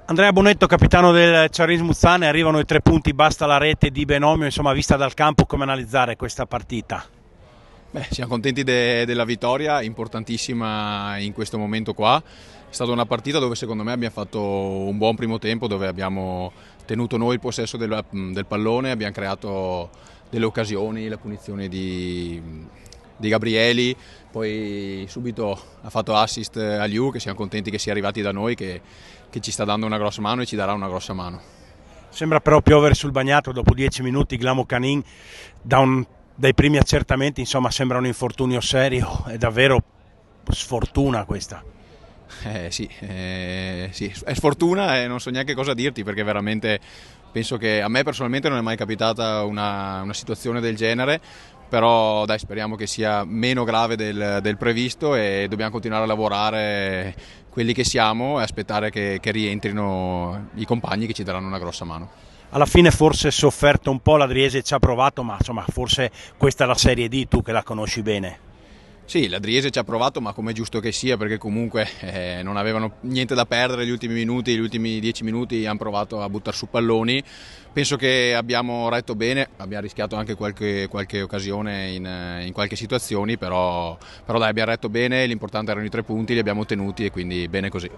Andrea Bonetto, capitano del Charis Muzzane, arrivano i 3 punti, basta la rete di Benomio, insomma, vista dal campo, come analizzare questa partita? Beh, siamo contenti della vittoria, importantissima in questo momento qua. È stata una partita dove secondo me abbiamo fatto un buon primo tempo, dove abbiamo tenuto noi il possesso del pallone, abbiamo creato delle occasioni, la punizione di Gabrieli, poi subito ha fatto assist a Liu, che siamo contenti che sia arrivati da noi, che ci sta dando una grossa mano e ci darà una grossa mano. Sembra però piovere sul bagnato dopo 10 minuti. Glamo Canin, dai primi accertamenti, insomma, sembra un infortunio serio, è davvero sfortuna questa. Sì, sì, è sfortuna e non so neanche cosa dirti, perché veramente penso che a me personalmente non è mai capitata una situazione del genere, però dai, speriamo che sia meno grave del previsto e dobbiamo continuare a lavorare quelli che siamo e aspettare che rientrino i compagni che ci daranno una grossa mano. Alla fine forse sofferto un po', l'Adriese ci ha provato, ma insomma forse questa è la Serie D, tu che la conosci bene. Sì, l'Adriese ci ha provato, ma come è giusto che sia, perché comunque non avevano niente da perdere gli ultimi minuti, gli ultimi 10 minuti hanno provato a buttare su palloni. Penso che abbiamo retto bene, abbiamo rischiato anche qualche occasione in qualche situazione, però dai, abbiamo retto bene, l'importante erano i 3 punti, li abbiamo ottenuti e quindi bene così.